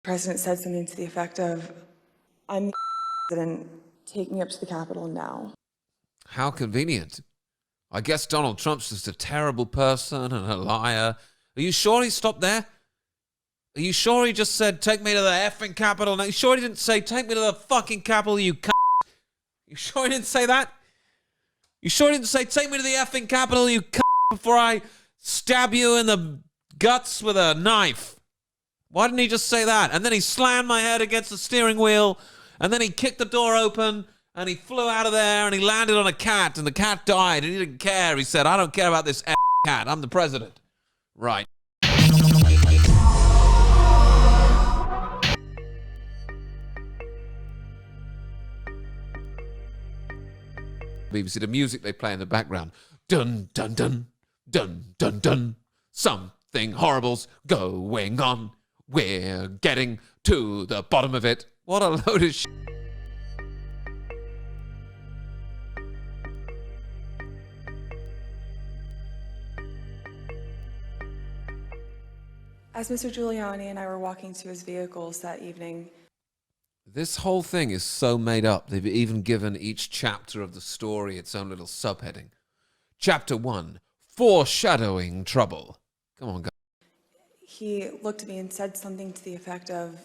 The president said something to the effect of, "I'm the president, take me up to the Capitol now." How convenient. I guess Donald Trump's just a terrible person and a liar. Are you sure he stopped there? Are you sure he just said, take me to the effing Capitol? No, you sure he didn't say, take me to the fucking Capitol, you c***? You sure he didn't say that? You sure he didn't say, take me to the effing Capitol, you c***, before I stab you in the guts with a knife? Why didn't he just say that? And then he slammed my head against the steering wheel, and then he kicked the door open, and he flew out of there, and he landed on a cat, and the cat died, and he didn't care. He said, I don't care about this cat. I'm the president. Right. BBC, the music they play in the background. Dun, dun, dun, dun, dun, dun. Something horrible's going on. We're getting to the bottom of it. What a load of shit. As Mr. Giuliani and I were walking to his vehicles that evening, This whole thing is so made up. They've even given each chapter of the story its own little subheading. Chapter 1, Foreshadowing Trouble. Come on, guys. he looked at me and said something to the effect of,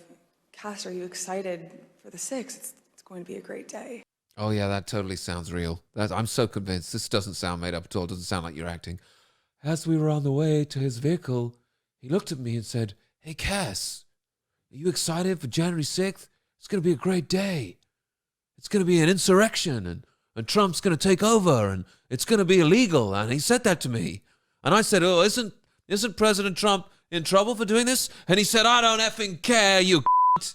"Cass, are you excited for the 6th? It's going to be a great day." Oh, yeah, that totally sounds real. I'm so convinced. This doesn't sound made up at all. It doesn't sound like you're acting. As we were on the way to his vehicle, he looked at me and said, hey, Cass, are you excited for January 6th? It's going to be a great day. It's going to be an insurrection, and Trump's going to take over, and it's going to be illegal. And he said that to me. And I said, oh, isn't President Trump in trouble for doing this? And he said, I don't effing care, you c***.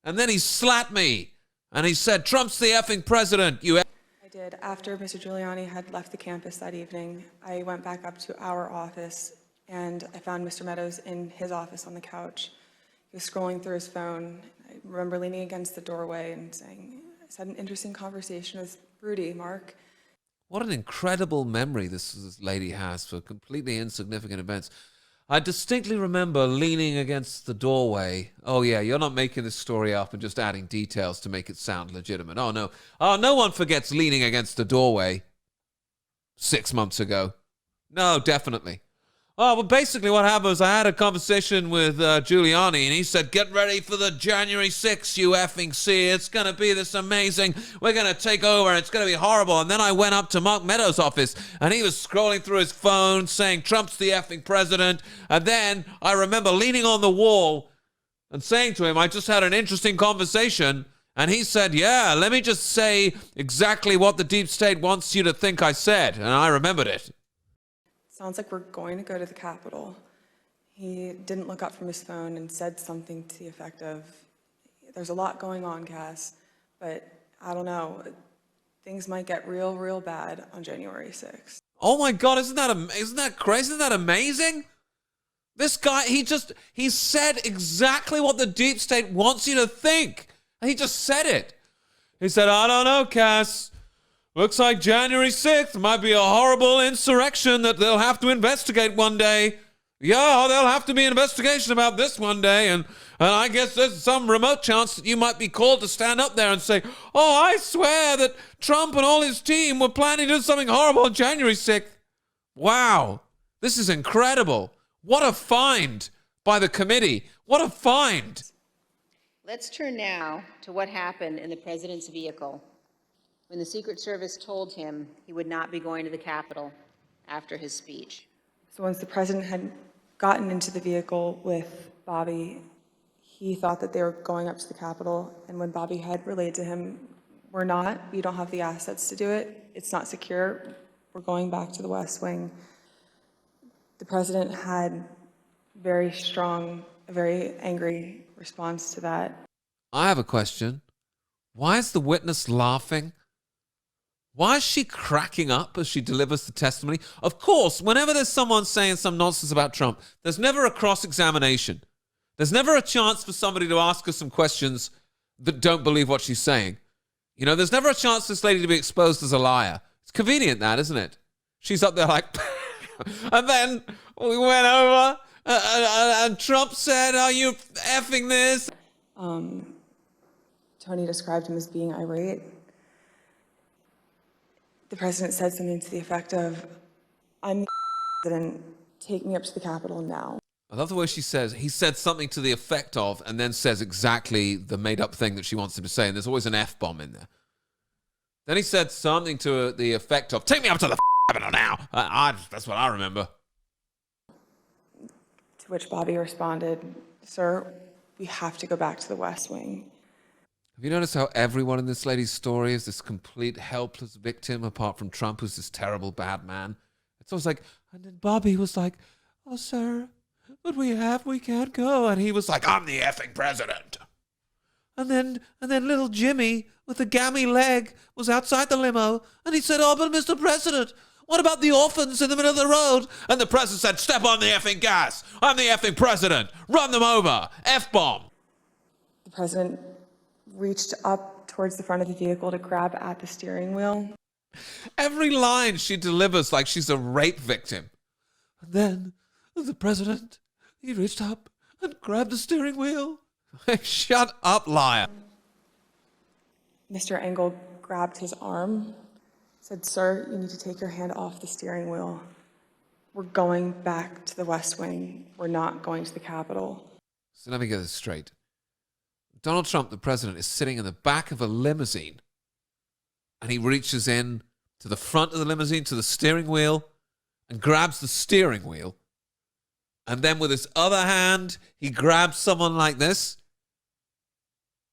And then he slapped me. And he said, Trump's the effing president, you I did. After Mr. Giuliani had left the campus that evening, I went back up to our office, and I found Mr. Meadows in his office on the couch. He was scrolling through his phone. I remember leaning against the doorway and saying, I had an interesting conversation with Rudy, Mark. What an incredible memory this lady has for completely insignificant events. I distinctly remember leaning against the doorway. Oh, yeah, you're not making this story up and just adding details to make it sound legitimate. Oh, no. Oh, no one forgets leaning against the doorway 6 months ago. No, definitely. Oh, well, basically what happened was I had a conversation with Giuliani, and he said, get ready for the January 6th, you effing see. It's going to be this amazing. We're going to take over, and it's going to be horrible. And then I went up to Mark Meadows' office, and he was scrolling through his phone saying, Trump's the effing president. And then I remember leaning on the wall and saying to him, I just had an interesting conversation. And he said, yeah, let me just say exactly what the deep state wants you to think I said. And I remembered it. Sounds like we're going to go to the Capitol. He didn't look up from his phone and said something to the effect of, there's a lot going on, Cass, but I don't know, things might get real, real bad on January 6th. Oh my God, isn't that crazy? Isn't that amazing? This guy, he said exactly what the deep state wants you to think. He just said it. He said, I don't know, Cass. Looks like January 6th might be a horrible insurrection that they'll have to investigate one day. Yeah, there'll have to be an investigation about this one day, and I guess there's some remote chance that you might be called to stand up there and say, oh, I swear that Trump and all his team were planning to do something horrible on January 6th. Wow, this is incredible. What a find by the committee. What a find. Let's turn now to what happened in the president's vehicle when the Secret Service told him he would not be going to the Capitol after his speech. So once the president had gotten into the vehicle with Bobby, he thought that they were going up to the Capitol, and when Bobby had relayed to him, we're not, we don't have the assets to do it, it's not secure, we're going back to the West Wing. The president had very strong, a very angry response to that. I have a question. Why is the witness laughing? Why is she cracking up as she delivers the testimony? Of course, whenever there's someone saying some nonsense about Trump, there's never a cross-examination. There's never a chance for somebody to ask her some questions that don't believe what she's saying. You know, there's never a chance for this lady to be exposed as a liar. It's convenient, that, isn't it? She's up there like, and then we went over, and Trump said, are you effing this? Tony described him as being irate. The president said something to the effect of, "I'm the president, take me up to the Capitol now." I love the way she says, he said something to the effect of, and then says exactly the made-up thing that she wants him to say, and there's always an F-bomb in there. Then he said something to the effect of, take me up to the Capitol now. That's what I remember. To which Bobby responded, "Sir, we have to go back to the West Wing." Have you noticed how everyone in this lady's story is this complete helpless victim, apart from Trump, who's this terrible bad man? It's always like, and then Bobby was like, "Oh, sir, but we can't go." And he was like, "I'm the effing president." And then little Jimmy with the gammy leg was outside the limo, and he said, "Oh, but Mr. President, what about the orphans in the middle of the road?" And the president said, "Step on the effing gas. I'm the effing president. Run them over. F-bomb." The president reached up towards the front of the vehicle to grab at the steering wheel. Every line she delivers like she's a rape victim. And then the president, he reached up and grabbed the steering wheel. Shut up, liar. Mr. Engel grabbed his arm, said, "Sir, you need to take your hand off the steering wheel. We're going back to the West Wing. We're not going to the Capitol." So let me get this straight. Donald Trump, the president, is sitting in the back of a limousine, and he reaches in to the front of the limousine, to the steering wheel, and grabs the steering wheel. And then with his other hand, he grabs someone like this.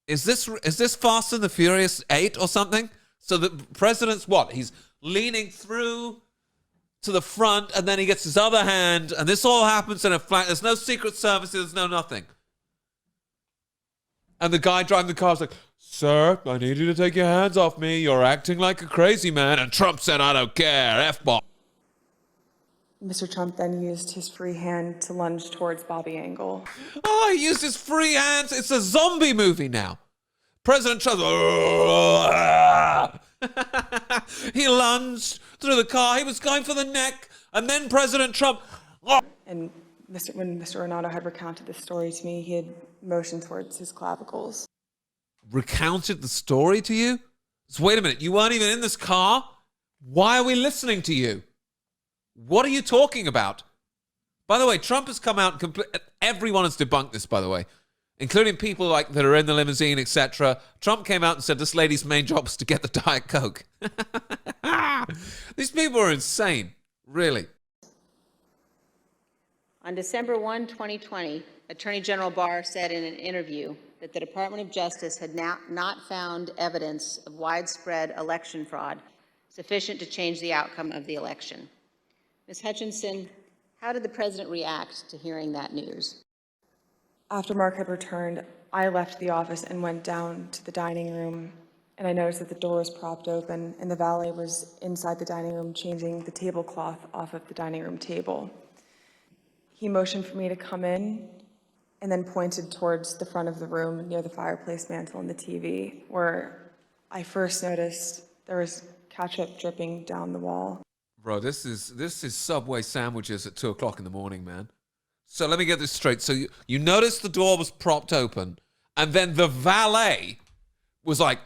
Is this Fast and the Furious 8 or something? So the president's what? He's leaning through to the front, and then he gets his other hand, and this all happens in a flat. There's no Secret Service, there's no nothing. And the guy driving the car is like, "Sir, I need you to take your hands off me. You're acting like a crazy man." And Trump said, "I don't care. F-bomb." Mr. Trump then used his free hand to lunge towards Bobby Engel. Oh, he used his free hands. It's a zombie movie now. President Trump, he lunged through the car. He was going for the neck. And then President Trump, And when Mr. Renato had recounted this story to me, he had motioned towards his clavicles. recounted the story to you? So wait a minute, you weren't even in this car? Why are we listening to you? What are you talking about? By the way, Trump has come out and everyone has debunked this, by the way, including people like that are in the limousine, etc. Trump came out and said this lady's main job is to get the Diet Coke. These people are insane, really. On December 1, 2020, Attorney General Barr said in an interview that the Department of Justice had not found evidence of widespread election fraud sufficient to change the outcome of the election. Ms. Hutchinson, how did the president react to hearing that news? After Mark had returned, I left the office and went down to the dining room, and I noticed that the door was propped open and the valet was inside the dining room changing the tablecloth off of the dining room table. He motioned for me to come in and then pointed towards the front of the room near the fireplace mantle and the TV, where I first noticed there was ketchup dripping down the wall. Bro, this is Subway sandwiches at 2 o'clock in the morning, man. So let me get this straight. So you noticed the door was propped open, and then the valet was like,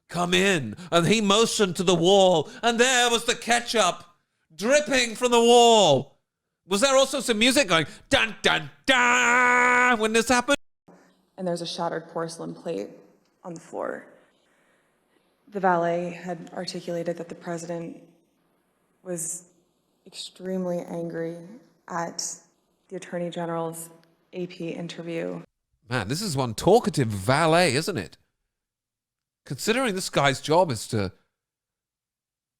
come in. And he motioned to the wall, and there was the ketchup dripping from the wall. Was there also some music going, dun, dun, dun, when this happened? And there's a shattered porcelain plate on the floor. The valet had articulated that the president was extremely angry at the Attorney General's AP interview. Man, this is one talkative valet, isn't it? Considering this guy's job is to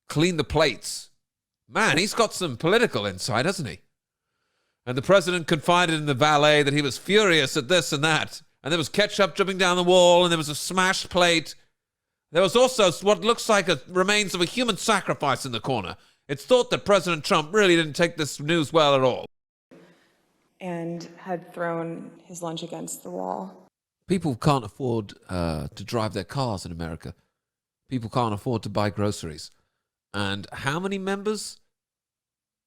clean the plates. Man, he's got some political insight, hasn't he? And the president confided in the valet that he was furious at this and that. And there was ketchup dripping down the wall, and there was a smashed plate. There was also what looks like remains of a human sacrifice in the corner. It's thought that President Trump really didn't take this news well at all. And had thrown his lunch against the wall. People can't afford to drive their cars in America. People can't afford to buy groceries. And how many members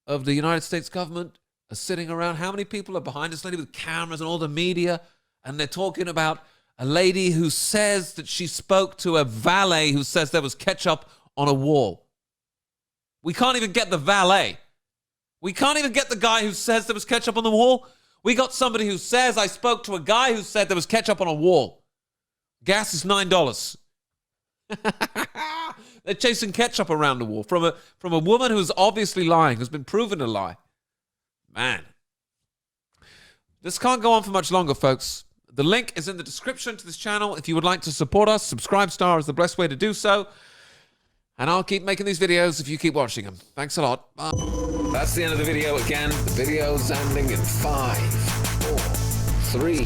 of the United States government are sitting around? How many people are behind this lady with cameras and all the media? And they're talking about a lady who says that she spoke to a valet who says there was ketchup on a wall. We can't even get the valet. We can't even get the guy who says there was ketchup on the wall. We got somebody who says, I spoke to a guy who said there was ketchup on a wall. Gas is $9. They're chasing ketchup around the wall from a woman who's obviously lying, who's been proven to lie. Man. This can't go on for much longer, folks. The link is in the description to this channel. If you would like to support us, Subscribe Star is the best way to do so. And I'll keep making these videos if you keep watching them. Thanks a lot. Bye. That's the end of the video again. The video's ending in 5, 4, 3, 2,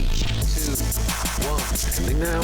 1. Ending now.